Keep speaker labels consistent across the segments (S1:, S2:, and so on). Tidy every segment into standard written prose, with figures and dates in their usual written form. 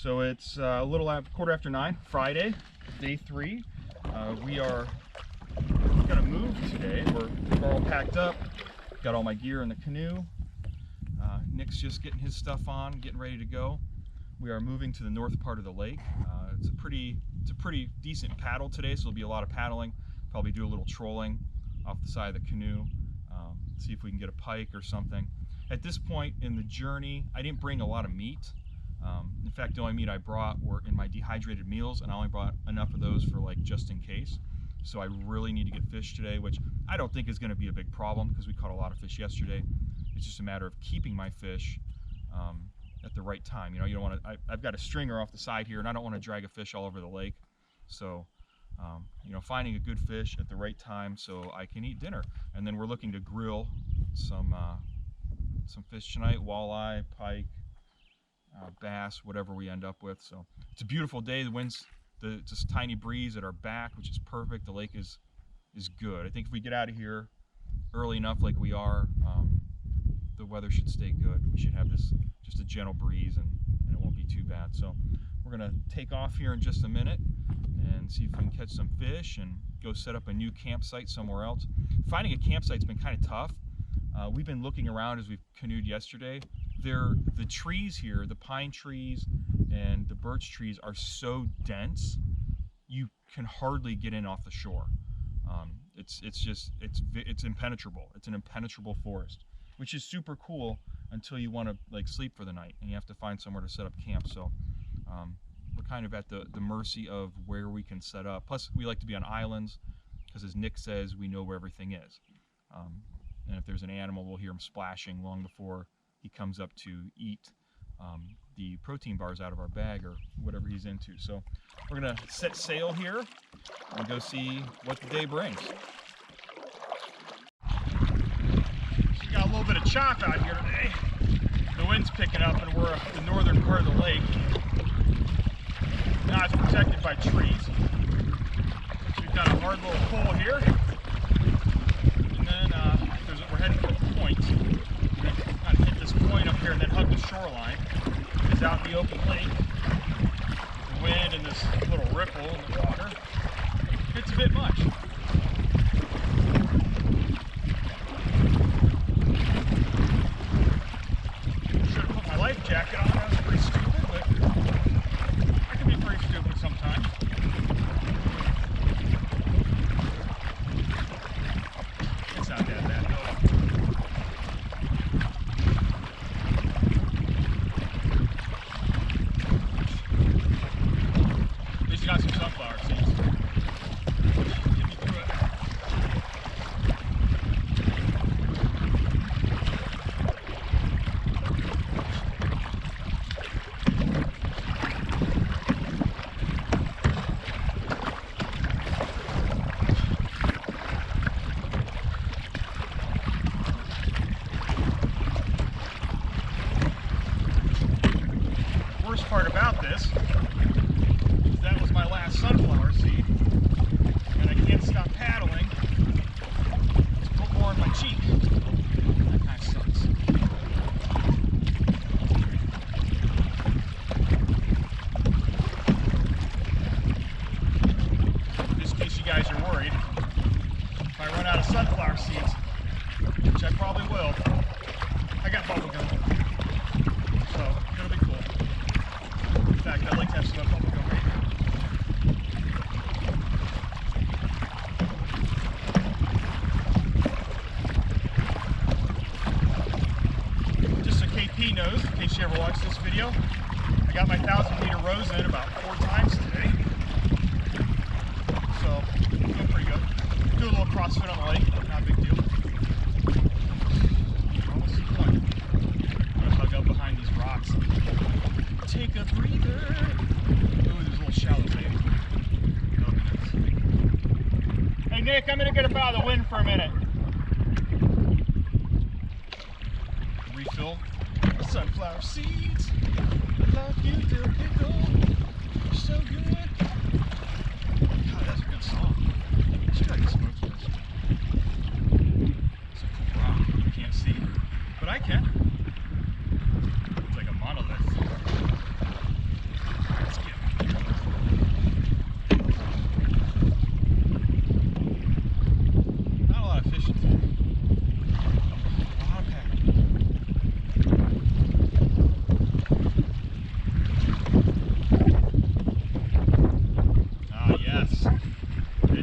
S1: So it's a little after, quarter after 9, Friday, day 3. We are gonna move today. We're all packed up, got all my gear in the canoe. Nick's just getting his stuff on, getting ready to go. We are moving to the north part of the lake. It's a pretty decent paddle today, so there'll be a lot of paddling. Probably do a little trolling off the side of the canoe, see if we can get a pike or something. At this point in the journey, I didn't bring a lot of meat. In fact, the only meat I brought were in my dehydrated meals, and I only brought enough of those for like just in case. So I really need to get fish today, which I don't think is going to be a big problem because we caught a lot of fish yesterday. It's just a matter of keeping my fish at the right time. You know, you don't want to. I've got a stringer off the side here, and I don't want to drag a fish all over the lake. So, you know, finding a good fish at the right time so I can eat dinner. And then we're looking to grill some fish tonight: walleye, pike, bass, whatever we end up with. So it's a beautiful day. The wind's just a tiny breeze at our back, which is perfect. The lake is good. I think if we get out of here early enough, like we are, the weather should stay good. We should have this just a gentle breeze, and it won't be too bad. So we're gonna take off here in just a minute and see if we can catch some fish and go set up a new campsite somewhere else. Finding a campsite's been kind of tough. We've been looking around as we've canoed yesterday. The trees here, the pine trees and the birch trees, are so dense you can hardly get in off the shore. It's impenetrable. It's an impenetrable forest, which is super cool until you want to like sleep for the night and you have to find somewhere to set up camp. So we're kind of at the mercy of where we can set up. Plus, we like to be on islands because, as Nick says, we know where everything is. And if there's an animal, we'll hear him splashing long before he comes up to eat the protein bars out of our bag or whatever he's into. So we're gonna set sail here and go see what the day brings. We got a little bit of chop out here today. The wind's picking up and we're at the northern part of the lake. Now it's protected by trees. So we've got a hard little pole here. And then we're heading for a point. We're gonna kind of hit this point up here and then hug the shoreline. It's out in the open lake. The wind and this little ripple in the water. It's a bit much. Should have put my life jacket on. That was pretty stupid, but I can be pretty stupid sometimes. It's not that bad though. At least you got some sunflower seeds. Get me through it. Worst part about this is that was my last sunflower seed, and I can't stop paddling. It's put more in my cheek. That kind of sucks. Just in case you guys are worried, if I run out of sunflower seeds, which I probably will, I got bubble gum. So it'll be cool. In fact, I'd like to have some bubble gum right here. Just so KP knows, in case you ever watched this video, I got my 1,000-meter rows in about 4 times today. So, doing pretty good. Do a little CrossFit on the lake, not a big deal. Almost to the point. I'm gonna hug up behind these rocks. Take a breather. Ooh, there's a little shallow lake. That'll be nice. Hey Nick, I'm gonna get up out of the wind for a minute. Refill the sunflower seeds. Love you till you go. You're so good. God, that's a good song. Should I get smoke for this? It's a cool rock. You can't see, but I can. It's like a monolith.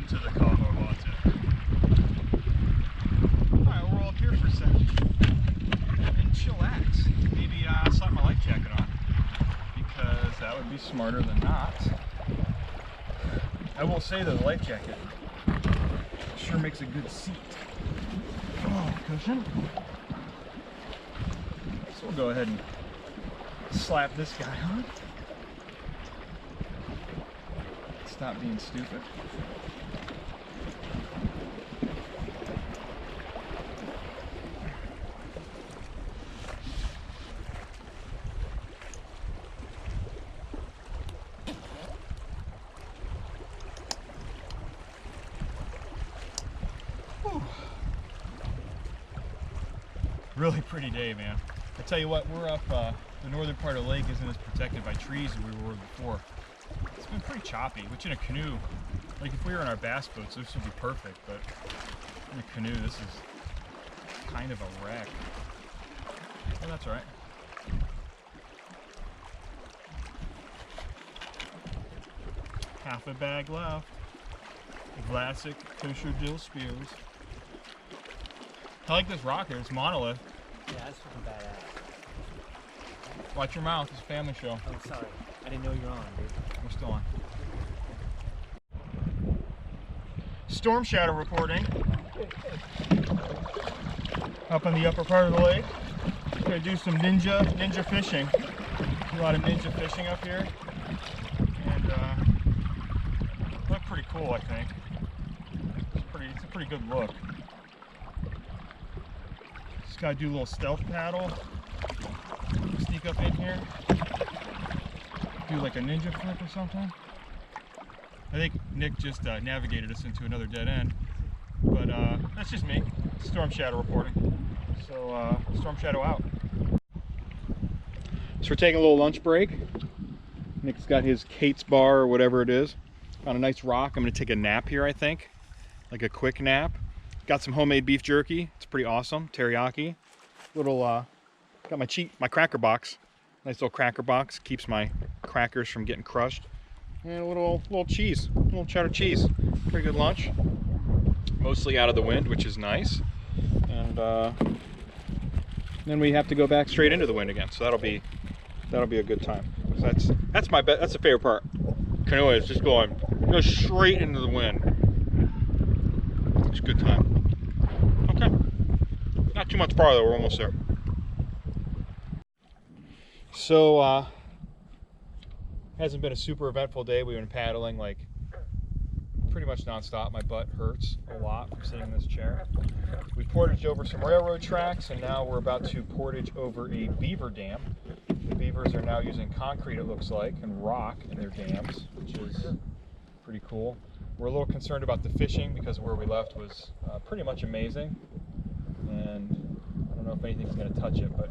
S1: to the Cabo Latte. Alright, we're all up here for a second and chillax. Maybe slap my life jacket on, because that would be smarter than not. I will say that the life jacket sure makes a good seat. Oh, cushion. So we'll go ahead and slap this guy on. Stop being stupid. Whew. Really pretty day, man. I tell you what, we're up, the northern part of the lake isn't as protected by trees as we were before. It's been pretty choppy, which in a canoe, like if we were in our bass boats, this would be perfect, but in a canoe, this is kind of a wreck. Well, that's all right. Half a bag left. Classic Fisher Dill Spears. I like this rocker, it's monolith.
S2: Yeah, that's fucking badass.
S1: Watch your mouth, it's a family show.
S2: Oh, sorry. I didn't know you were on, dude.
S1: We're still on. Storm shadow reporting. Up in the upper part of the lake. Gonna do some ninja fishing. A lot of ninja fishing up here. And look pretty cool, I think. It's a pretty good look. Just gotta do a little stealth paddle. Sneak up in here. Do like a ninja flip or something. I think Nick just navigated us into another dead end, but that's just me. Storm shadow reporting. So storm shadow out. So we're taking a little lunch break. Nick's got his Kate's bar or whatever it is. Found a nice rock. I'm gonna take a nap here, I think, like a quick nap. Got some homemade beef jerky. It's pretty awesome. Teriyaki. Little got my cracker box. Nice little cracker box. Keeps my crackers from getting crushed. And a little cheese, a little cheddar cheese. Pretty good lunch. Mostly out of the wind, which is nice. And then we have to go back straight into the wind again. So that'll be a good time. That's my bet. That's the favorite part. Canoe is just go straight into the wind. It's a good time. Okay. Not too much farther. We're almost there. So hasn't been a super eventful day. We've been paddling like pretty much nonstop. My butt hurts a lot from sitting in this chair. We portaged over some railroad tracks, and now we're about to portage over a beaver dam. The beavers are now using concrete, it looks like, and rock in their dams, which is pretty cool. We're a little concerned about the fishing because where we left was pretty much amazing, and I don't know if anything's going to touch it, but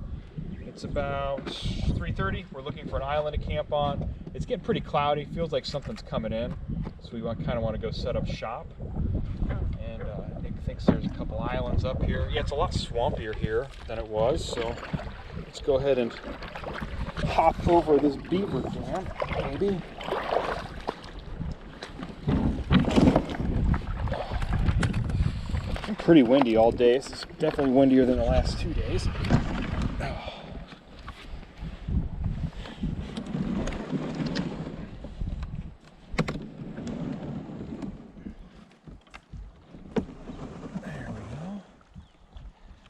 S1: it's about 3:30. We're looking for an island to camp on. It's getting pretty cloudy. Feels like something's coming in, so we kind of want to go set up shop. And Nick thinks there's a couple islands up here. Yeah, it's a lot swampier here than it was, so let's go ahead and hop over this beaver dam, maybe. It's been pretty windy all day. It's definitely windier than the last 2 days.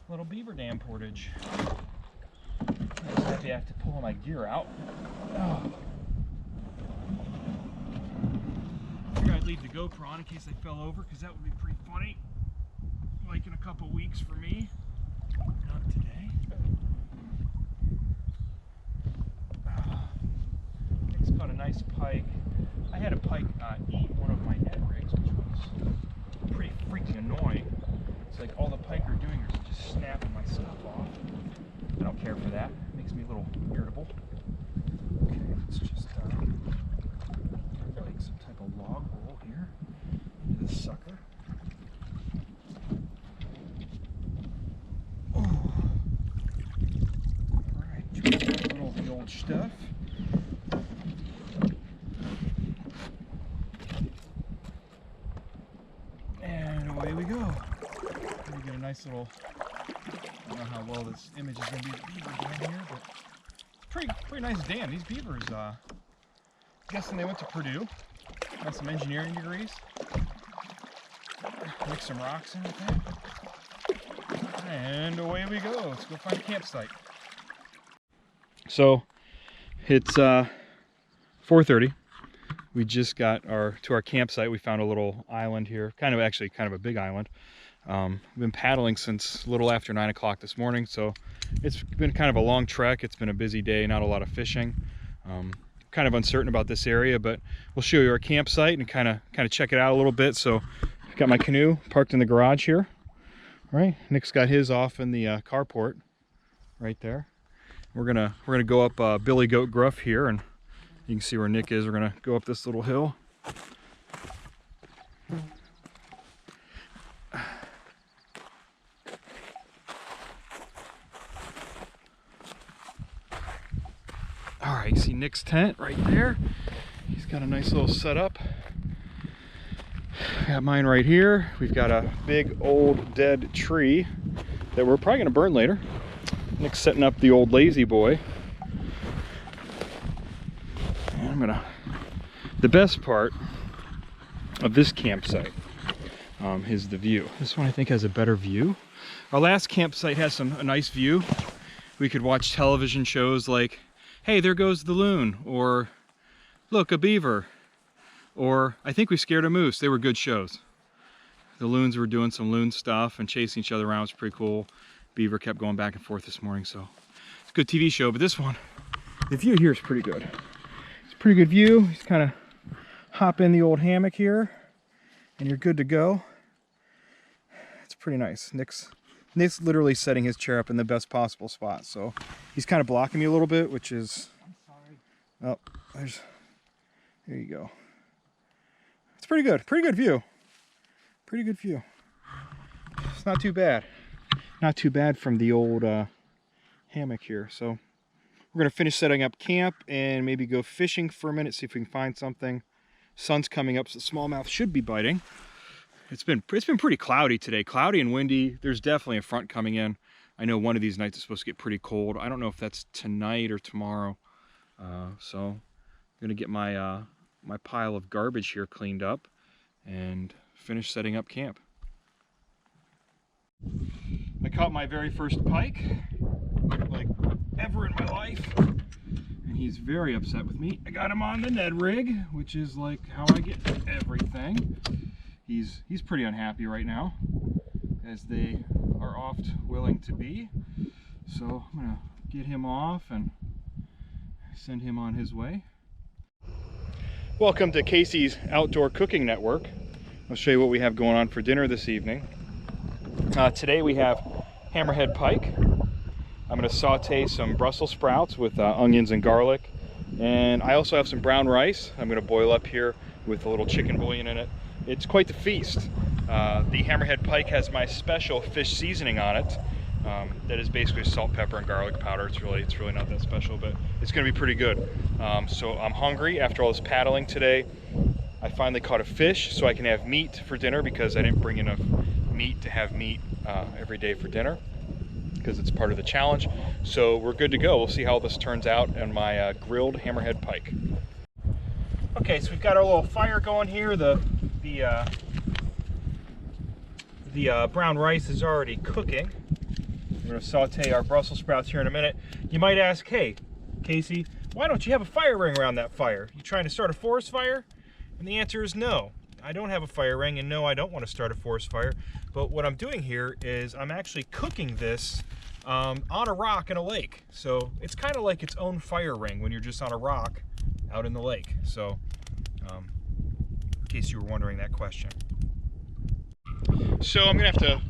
S1: Little beaver dam portage. I'm just happy I have to pull my gear out. Oh. I figured I'd leave the GoPro on in case I fell over, because that would be pretty funny. Like in a couple weeks for me. Not today. Nick's caught a nice pike. I had a pike eat one of my net rigs, which was pretty freaking annoying. It's like all the pike are doing is just snapping my stuff off. I don't care for that. It makes me a little irritable. Okay, let's just like some type of log roll here into this sucker. Oh. Alright, just a little of the old stuff. away we go. Let me get a nice little, I don't know how well this image is going to be with beaver down here, but pretty nice dam. These beavers, I'm guessing they went to Purdue, got some engineering degrees, mix some rocks in with that, and away we go. Let's go find a campsite. So it's 4:30. We just got to our campsite. We found a little island here, actually kind of a big island. We've been paddling since a little after 9 o'clock this morning, so it's been kind of a long trek. It's been a busy day, not a lot of fishing. Kind of uncertain about this area, but we'll show you our campsite and kind of check it out a little bit. So I've got my canoe parked in the garage here. All right, Nick's got his off in the carport right there. We're gonna go up Billy Goat Gruff here, and you can see where Nick is. We're gonna go up this little hill. All right, you see Nick's tent right there. He's got a nice little setup. Got mine right here. We've got a big old dead tree that we're probably gonna burn later. Nick's setting up the old lazy boy. And the best part of this campsite is the view. This one I think has a better view. Our last campsite has a nice view. We could watch television shows like, hey, there goes the loon, or look, a beaver, or I think we scared a moose. They were good shows. The loons were doing some loon stuff and chasing each other around. It was pretty cool. Beaver kept going back and forth this morning, so it's a good TV show. But this one, the view here is pretty good. It's a pretty good view. Just kind of hop in the old hammock here, and you're good to go. It's pretty nice. Nick's literally setting his chair up in the best possible spot, so he's kind of blocking me a little bit, which is, oh, there you go. It's pretty good view. Pretty good view. It's not too bad. Not too bad from the old hammock here. So we're gonna finish setting up camp and maybe go fishing for a minute, see if we can find something. Sun's coming up, so the smallmouth should be biting. It's been pretty cloudy today. Cloudy and windy. There's definitely a front coming in. I know one of these nights is supposed to get pretty cold. I don't know if that's tonight or tomorrow. So I'm gonna get my my pile of garbage here cleaned up and finish setting up camp. I caught my very first pike, like ever in my life, and he's very upset with me. I got him on the Ned rig, which is like how I get everything. He's pretty unhappy right now, as they are oft willing to be. So I'm gonna get him off and send him on his way. Welcome to Casey's Outdoor Cooking Network. I'll show you what we have going on for dinner this evening. Today we have hammerhead pike. I'm going to saute some Brussels sprouts with onions and garlic. And I also have some brown rice I'm going to boil up here with a little chicken bouillon in it. It's quite the feast. The hammerhead pike has my special fish seasoning on it. That is basically salt, pepper, and garlic powder. It's really not that special, but it's going to be pretty good. So I'm hungry after all this paddling today. I finally caught a fish so I can have meat for dinner, because I didn't bring enough meat to have meat every day for dinner, because it's part of the challenge. So we're good to go. We'll see how this turns out on my grilled hammerhead pike. Okay, so we've got our little fire going here. The brown rice is already cooking. We're going to saute our Brussels sprouts here in a minute. You might ask, hey, Casey, why don't you have a fire ring around that fire? You trying to start a forest fire? And the answer is no. I don't have a fire ring, and no, I don't want to start a forest fire. But what I'm doing here is I'm actually cooking this on a rock in a lake. So it's kind of like its own fire ring when you're just on a rock out in the lake. So in case you were wondering that question. So I'm gonna have to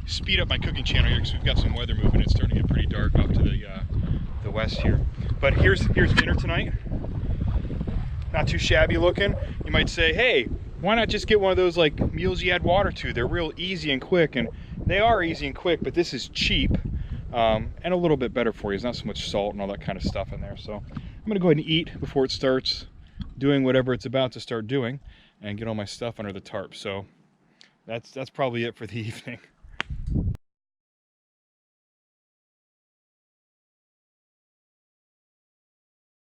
S1: speed up my cooking channel here because we've got some weather moving. It's starting to get pretty dark up to the west here. But here's dinner tonight. Not too shabby looking. You might say, hey, why not just get one of those like meals you add water to? They're real easy and quick, and they are easy and quick, but this is cheap and a little bit better for you. There's not so much salt and all that kind of stuff in there. So I'm gonna go ahead and eat before it starts doing whatever it's about to start doing and get all my stuff under the tarp. So that's probably it for the evening.